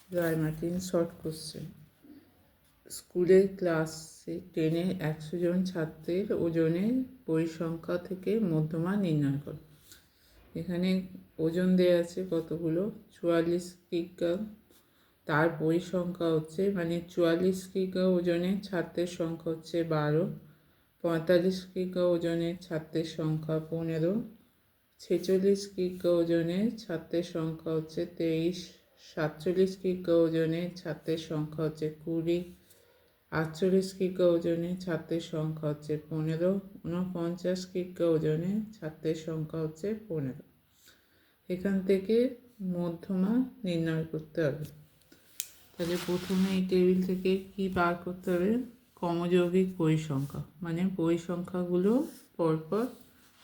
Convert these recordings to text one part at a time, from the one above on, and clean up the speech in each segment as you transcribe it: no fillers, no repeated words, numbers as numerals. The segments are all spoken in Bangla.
Ray Martin short question. স্কুলের ক্লাসে 10-এর 100 জন ছাত্রের ওজনের পরিসংখ্যা থেকে মধ্যমা নির্ণয় করো। এখানে ওজন দেওয়া আছে কতগুলো, 44 কিগ্রা। তার পরিসংখ্যা হচ্ছে 44 কিগ্রা ওজনের ছাত্রের সংখ্যা হচ্ছে 12, 45 কিগ্রা ওজনের ছাত্রের সংখ্যা 15, 46 কিগ্রা ওজনের ছাত্রের সংখ্যা হচ্ছে 23, 47 কিগ্রা ওজনের ছাত্রের সংখ্যা হচ্ছে 20, 48 কিগ্রা ওজনের ছাত্রের সংখ্যা হচ্ছে 15, 49 কিগ্রা ওজনের ছাত্রের সংখ্যা হচ্ছে 15। এখান থেকে মধ্যমা নির্ণয় করতে হবে। তাহলে প্রথমে এই টেবিল থেকে কি বার করতে হবে, সমযৌগিক পরিসংখ্যা, পরিসংখ্যাগুলো পরপর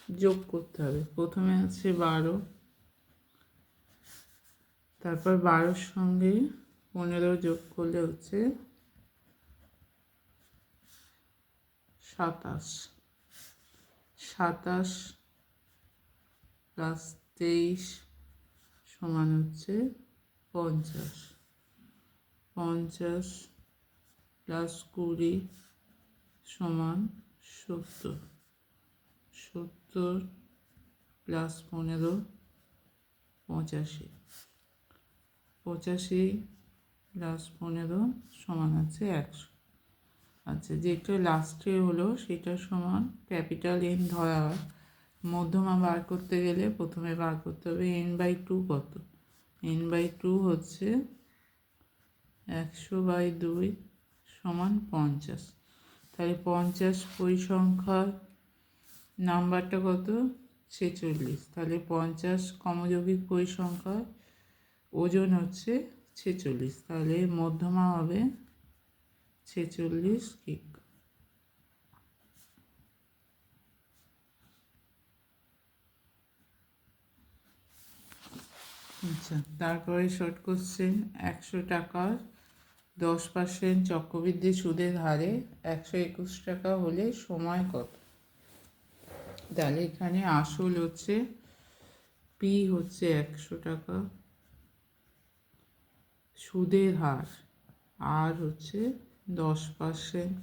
যোগ করতে হবে। প্রথমে আছে 12, তারপর 12-র সঙ্গে 15 যোগ করলে হচ্ছে 27, 27 প্লাস 23 সমান হচ্ছে 50, 50 প্লাস 20 সমান 70, 70 প্লাস 15 85, 85 প্লাস 15 সমান হচ্ছে 100। আচ্ছা, যেটা লাস্টে হলো সেটা সমান ক্যাপিটাল এন ধরা হয়। মধ্যমা বার করতে গেলে প্রথমে বার করতে হবে n/2 কত। n/2 হচ্ছে 100/2 সমান 50। তাহলে 50 পরিসংখ্যার নাম্বারটা কত, 46। তাহলে 50 সমযৌগিক পরিসংখ্যার ওজন হচ্ছে 46। তাহলে মধ্যমা হবে 46 কিগ্রা। আচ্ছা, তারপরে শর্ট কোশ্চেন। 100 টাকার 10% চক্রবৃদ্ধি সুদের হারে 121 টাকা হলে সময় কত। তাহলে এখানে আসল হচ্ছে পি হচ্ছে 100 টাকা, সুদের হার আর হচ্ছে 10%,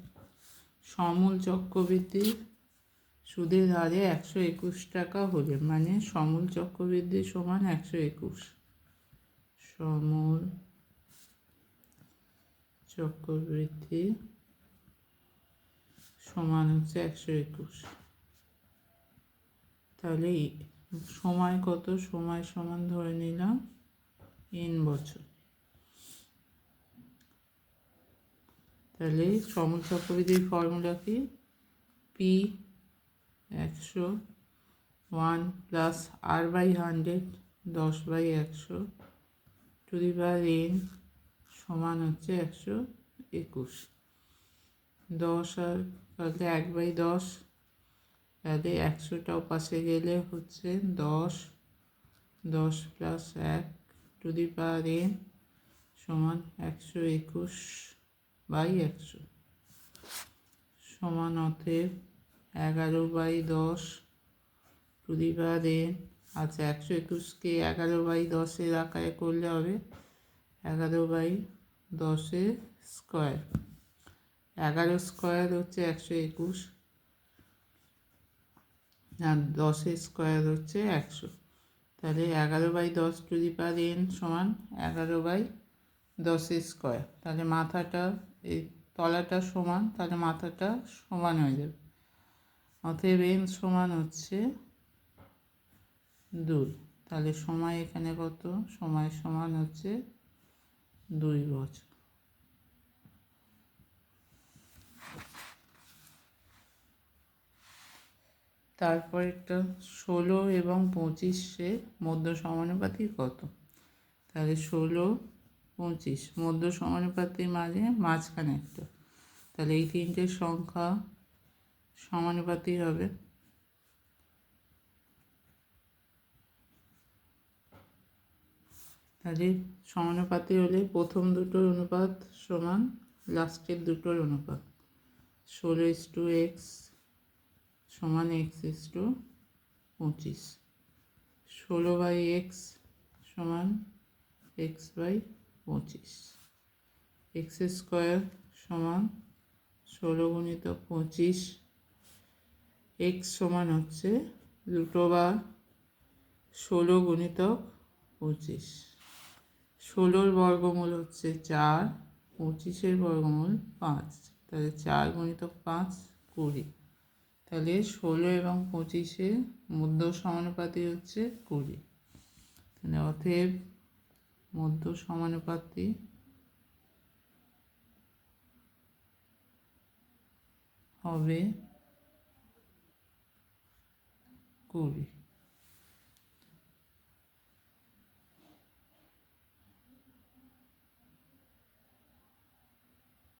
সমূল চক্রবৃদ্ধি সুদের হারে 121 টাকা হলে সমূল চক্রবৃদ্ধি সমান 121, সমূল চক্রবৃদ্ধি সমান হচ্ছে 121। তাহলে সময় কত, সময় সমান ধরে নিলাম n বছর। তাহলে সমূল চক্রবৃদ্ধির ফর্মুলা কি, P 100 1 plus r/100 10/100 to the power n সমান হচ্ছে 121। 10 আর তাহলে 1/10, তাহলে 100টাও পাশে গেলে হচ্ছে 10, 10 plus 1 to the power n সমান 121/100 সমান অতএব 11/10 টু দি পাওয়ার n। আচ্ছা, 121কে 11/10 আকারে করলে হবে 11/10 স্কোয়ার। 11 স্কোয়ার হচ্ছে 121 আর 10 স্কোয়ার হচ্ছে 100। তাহলে 11/10 টু দি পাওয়ার n সমান 11/10 স্কোয়ার। তাহলে মাথাটা, এই তলাটা সমান, তাহলে মাথাটা সমান হয়ে যাবে। অতএব n সমান হচ্ছে 2। তাহলে সময় এখানে কত, সময় সমান হচ্ছে 2 বছর। তারপর একটা 16 এবং 25-এর মধ্য সমানুপাতি কত। তাহলে 16, 25 মধ্য সমানুপাতির মাঝখানে একটা, তাহলে এই তিনটে সংখ্যা সমানুপাতি হবে। তাহলে সমানুপাতি হলে প্রথম দুটোর অনুপাত সমান লাস্টের দুটোর অনুপাত। 16:x সমান x:25, 16/x সমান x/25। 25। এক্স স্কোয়ার সমান 16 × 25। এক্স সমান হচ্ছে √16 × 25। 16 বর্গমূল হচ্ছে 4, 25 বর্গমূল 5, তাহলে 4 × 5 20। তাহলে 16 এবং 25 মধ্য সমানুপাতি হচ্ছে 20। তাহলে অতএব মধ্য সমানুপাতি হবে 20।